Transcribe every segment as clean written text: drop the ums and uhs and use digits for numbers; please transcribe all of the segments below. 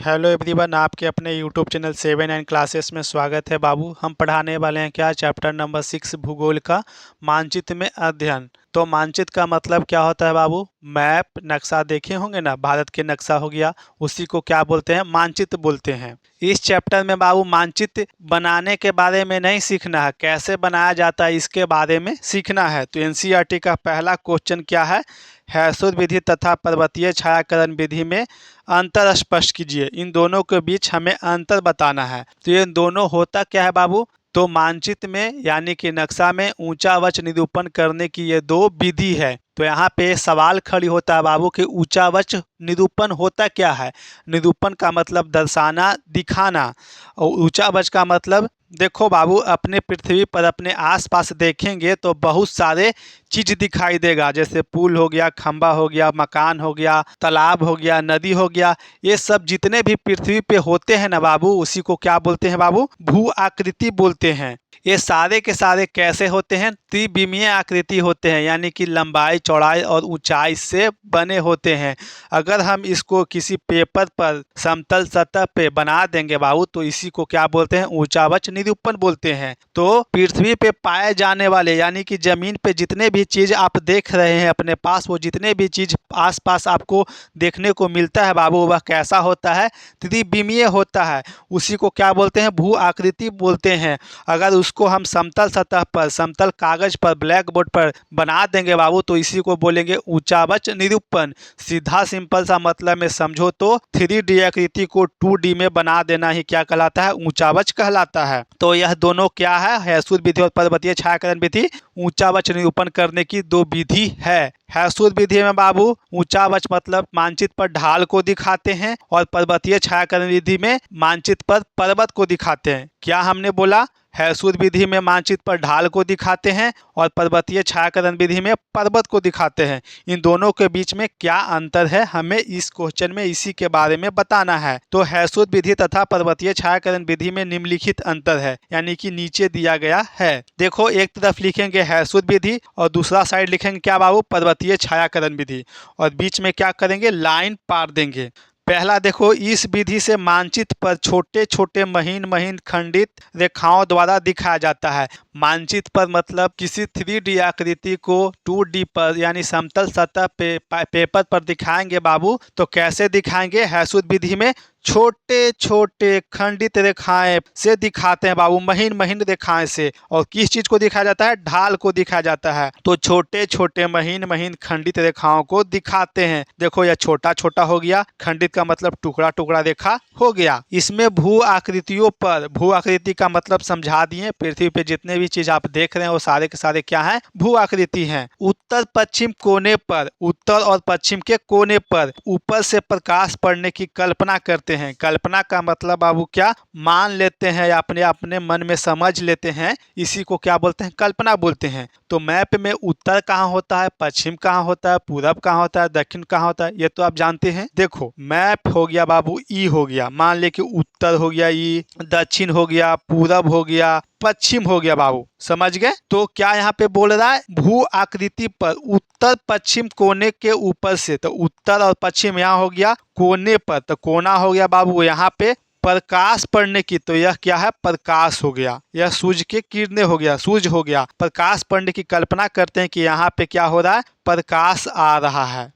Hello everyone, आपके अपने YouTube channel 7 classes में स्वागत है। बाबू, हम पढ़ाने वाले हैं क्या चैप्टर नंबर 6 भूगोल का मानचित्र में अध्ययन। तो मानचित्र का मतलब क्या होता है बाबू? मैप, नक्शा देखे होंगे ना, भारत के नक्शा हो गया, उसी को क्या बोलते हैं? मानचित्र बोलते हैं। इस चैप्टर में बाबू मानचित्र बनाने के बारे में नहीं सीखना है, कैसे बनाया जाता है इसके बारे में सीखना है। तो एनसीईआरटी का पहला क्वेश्चन क्या है? हैसुर विधि तथा पर्वतीय छायाकरण विधि में अंतर स्पष्ट कीजिए। इन दोनों के बीच हमें अंतर बताना है। तो ये दोनों होता क्या है बाबू? तो मानचित्र में यानी कि नक्शा में ऊंचा वच निरूपण करने की ये दो विधि है। तो यहाँ पे सवाल खड़ी होता है बाबू कि ऊंचा वच निरूपण होता क्या है? निरूपण का मतलब दर्शाना, दिखाना, और ऊंचा वच का मतलब देखो बाबू, अपने पृथ्वी पर अपने आसपास देखेंगे तो बहुत सारे चीज दिखाई देगा, जैसे पुल हो गया, खंबा हो गया, मकान हो गया, तालाब हो गया, नदी हो गया। ये सब जितने भी पृथ्वी पे होते हैं ना बाबू, उसी को क्या बोलते हैं बाबू? भू आकृति बोलते हैं। ये सारे के सारे कैसे होते हैं? त्रिविमीय आकृति होते हैं, यानी कि लंबाई, चौड़ाई और ऊंचाई से बने होते हैं। अगर हम इसको किसी पेपर पर समतल सतह पे बना देंगे बाबू, तो इसी को क्या बोलते हैं? ऊंचावच निरूपण बोलते हैं। तो पृथ्वी पे पाए जाने वाले यानी कि जमीन पे जितने भी चीज आप देख रहे हैं अपने पास, वो जितने भी चीज आसपास आपको देखने को मिलता है बाबू, वह कैसा होता है? त्रिविमीय होता है। उसी को क्या बोलते हैं? भू आकृति बोलते हैं। अगर उसको हम समतल सतह पर, समतल कागज पर, ब्लैक बोर्ड पर बना देंगे बाबू, तो इसी को बोलेंगे ऊंचावच निरूपण। सीधा सिंपल सा मतलब में समझो तो 3D आकृति को 2D में बना देना ही क्या कहलाता है? ऊंचावच कहलाता है। तो यह दोनों क्या है? हैसुर विधि और पर्वतीय छायाकरण विधि ऊंचावच निरूपण करने की दो विधि है। हैसुर विधि में बाबू ऊंचावच मतलब मानचित्र पर ढाल को दिखाते हैं, और पर्वतीय छायाकरण विधि में मानचित्र पर पर्वत को दिखाते हैं। क्या हमने बोला? हैसुर विधि में मानचित्र पर ढाल को दिखाते हैं और पर्वतीय छायाकरण विधि में पर्वत को दिखाते हैं। इन दोनों के बीच में क्या अंतर है, हमें इस क्वेश्चन में इसी के बारे में बताना है। तो हैसुर विधि तथा पर्वतीय छायाकरण विधि में निम्नलिखित अंतर है, यानी कि नीचे दिया गया है। देखो, एक तरफ लिखेंगे हैसुर विधि और दूसरा साइड लिखेंगे क्या बाबू? पर्वतीय छायाकरण विधि, और बीच में क्या करेंगे? लाइन पार देंगे। पहला देखो, इस विधि से मानचित्र पर छोटे छोटे महीन महीन खंडित रेखाओं द्वारा दिखाया जाता है। मानचित्र पर मतलब किसी 3D आकृति को 2D पर यानी समतल सतह पे पेपर पर दिखाएंगे बाबू, तो कैसे दिखाएंगे? हैसुर विधि में छोटे छोटे खंडित रेखाएं से दिखाते हैं बाबू, महीन महीन रेखाएं से। और किस चीज को दिखाया जाता है? ढाल को दिखाया जाता है। तो छोटे छोटे महीन महीन खंडित रेखाओं को दिखाते हैं। देखो, यह छोटा छोटा हो गया, खंडित का मतलब टुकड़ा टुकड़ा रेखा हो गया। इसमें भू आकृतियों पर, भू आकृति का मतलब समझा दिए। पृथ्वी पे जितने भी चीज आप देख रहे हैं वो सारे के सारे क्या हैं? भू आकृति हैं। उत्तर पश्चिम कोने पर, उत्तर और पश्चिम के कोने पर ऊपर से प्रकाश पड़ने की कल्पना करते हैं। कल्पना का मतलब बाबू क्या? मान लेते हैं या अपने अपने मन में समझ लेते हैं, इसी को क्या बोलते हैं? कल्पना बोलते हैं। तो मैप में उत्तर कहाँ होता है, पश्चिम कहाँ होता है, पूरब कहाँ होता है, दक्षिण कहाँ होता है, ये तो आप जानते हैं। देखो, मैप हो गया बाबू, ई हो गया, मान ले कि उत्तर हो गया ई, दक्षिण हो गया, पूरब हो गया, पश्चिम हो गया बाबू, समझ गए? तो क्या यहाँ पे बोल रहा है? भू आकृति पर उत्तर पश्चिम कोने के ऊपर से, तो उत्तर और पश्चिम यहाँ हो गया कोने पर, तो कोना हो गया बाबू यहाँ पे प्रकाश पड़ने की, तो यह क्या है? प्रकाश हो गया। यह सूर्य के किरणें हो गया, सूर्य हो गया। प्रकाश पड़ने की कल्पना करते हैं कि यहाँ पे क्या हो रहा है? प्रकाश आ रहा है।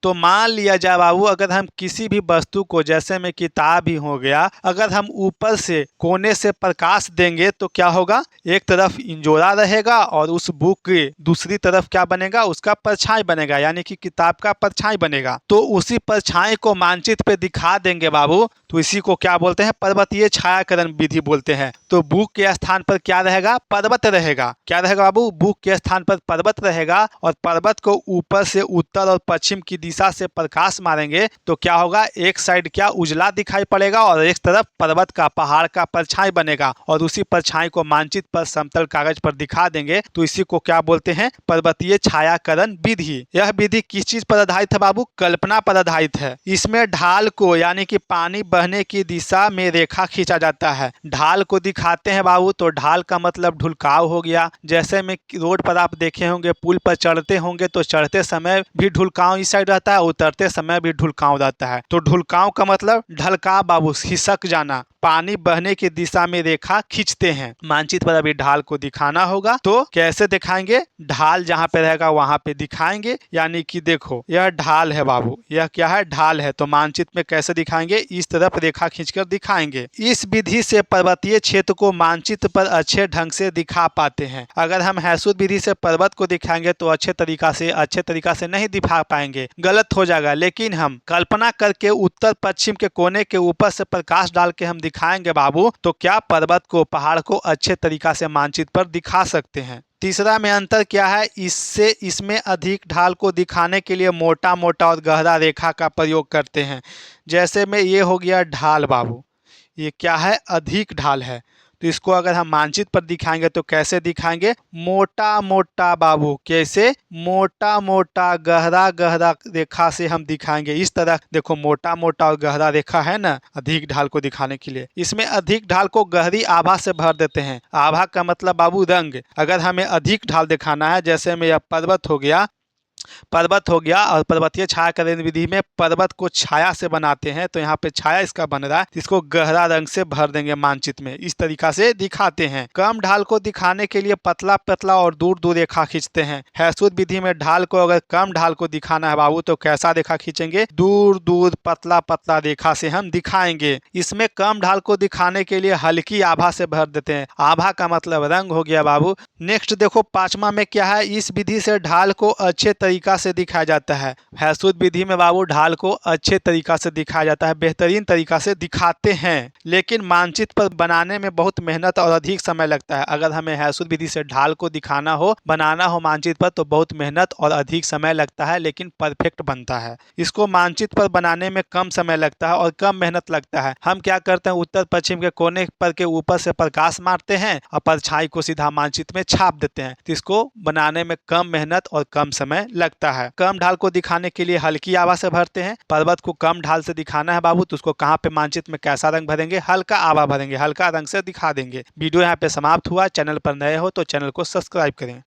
तो मान लिया जाए बाबू, अगर हम किसी भी वस्तु को, जैसे में किताब ही हो गया, अगर हम ऊपर से कोने से प्रकाश देंगे तो क्या होगा? एक तरफ इंजोरा रहेगा और उस बुक के दूसरी तरफ क्या बनेगा? उसका परछाई बनेगा, यानी कि किताब का परछाई बनेगा। तो उसी परछाई को मानचित्र पे दिखा देंगे बाबू, तो इसी को क्या बोलते हैं? पर्वतीय छायाकरण विधि बोलते हैं। तो बुक के स्थान पर क्या रहेगा? पर्वत रहेगा। क्या रहेगा बाबू? बुक के स्थान पर पर्वत रहेगा, और पर्वत को ऊपर से उत्तर और पश्चिम की दिशा से प्रकाश मारेंगे तो क्या होगा? एक साइड क्या उजला दिखाई पड़ेगा और एक तरफ पर्वत का, पहाड़ का परछाई बनेगा, और उसी परछाई को मानचित्र पर समतल कागज पर दिखा देंगे, तो इसी को क्या बोलते हैं? पर्वतीय छायाकरण विधि। यह विधि किस चीज पर आधारित है बाबू? कल्पना पर आधारित है। इसमें ढाल को यानी कि पानी बहने की दिशा में रेखा खींचा जाता है। ढाल को दिखाते हैं बाबू, तो ढाल का मतलब ढुलकाव हो गया। जैसे में रोड पर आप देखे होंगे, पुल पर चढ़ते होंगे तो चढ़ते समय भी ढुलकाव इस साइड रहता रहता है, उतरते समय भी ढुलकाव रहता है। तो ढुलकाव का मतलब ढलका बाबू, खिसक जाना, पानी बहने की दिशा में रेखा खींचते हैं। मानचित्र पर अभी ढाल को दिखाना होगा, तो कैसे दिखाएंगे, ढाल जहां पे रहेगा वहां पे दिखाएंगे। यानी कि देखो यह ढाल है बाबू, यह क्या है, ढाल है। तो मानचित्र में कैसे दिखाएंगे, इस तरफ रेखा खींचकर दिखाएंगे। इस विधि से पर्वतीय क्षेत्र को मानचित्र पर अच्छे ढंग से दिखा पाते हैं। अगर हम हैसुद विधि से पर्वत को दिखाएंगे तो अच्छे तरीका से नहीं दिखा पाएंगे, गलत हो जाएगा। लेकिन हम कल्पना करके उत्तर पश्चिम के कोने के ऊपर से प्रकाश डाल के हम दिखाएंगे बाबू, तो क्या पर्वत को, पहाड़ को अच्छे तरीका से मानचित्र पर दिखा सकते हैं। तीसरा में अंतर क्या है, इसमें अधिक ढाल को दिखाने के लिए मोटा मोटा और गहरा रेखा का प्रयोग करते हैं। जैसे में ये हो गया ढाल बाबू, ये क्या है, अधिक ढाल है। तो इसको अगर हम मानचित्र पर दिखाएंगे तो कैसे दिखाएंगे, मोटा मोटा बाबू, कैसे, मोटा मोटा गहरा गहरा रेखा से हम दिखाएंगे। इस तरह देखो, मोटा मोटा और गहरा रेखा है ना अधिक ढाल को दिखाने के लिए। इसमें अधिक ढाल को गहरी आभा से भर देते हैं। आभा का मतलब बाबू रंग। अगर हमें अधिक ढाल दिखाना है, जैसे में यह पर्वत हो गया और पर्वतीय छायाकरण विधि में पर्वत को छाया से बनाते हैं, तो यहाँ पे छाया इसका बन रहा है, इसको गहरा रंग से भर देंगे मानचित्र में। इस तरीका से दिखाते हैं। कम ढाल को दिखाने के लिए पतला पतला और दूर दूर रेखा खींचते हैं। हैसुद विधि में ढाल को, अगर कम ढाल को दिखाना है बाबू, तो कैसा रेखा खींचेंगे, दूर दूर पतला पतला रेखा से हम दिखाएंगे। इसमें कम ढाल को दिखाने के लिए हल्की आभा से भर देते हैं। आभा का मतलब रंग हो गया बाबू। नेक्स्ट देखो, पांचवा में क्या है, इस विधि से ढाल को अच्छे तरीका से दिखाया जाता है। हैसुद विधि में बाबू ढाल को अच्छे तरीका से दिखाया जाता है, बेहतरीन तरीका से दिखाते हैं। लेकिन मानचित्र पर बनाने में बहुत मेहनत और अधिक समय लगता है। अगर हमें हैसुद विधि से ढाल को दिखाना हो, बनाना हो मानचित्र पर, तो बहुत मेहनत और अधिक समय लगता है, लेकिन परफेक्ट बनता है। इसको मानचित्र पर बनाने में कम समय लगता है और कम मेहनत लगता है। हम क्या करते हैं, उत्तर पश्चिम के कोने पर के ऊपर से प्रकाश मारते हैं और परछाई को सीधा मानचित्र में छाप देते हैं। तो इसको बनाने में कम मेहनत और कम समय लगता है। कम ढाल को दिखाने के लिए हल्की आभा से भरते हैं। पर्वत को कम ढाल से दिखाना है बाबू, तो उसको कहाँ पे मानचित्र में कैसा रंग भरेंगे, हल्का आभा भरेंगे, हल्का रंग से दिखा देंगे। वीडियो यहाँ पे समाप्त हुआ। चैनल पर नए हो तो चैनल को सब्सक्राइब करें।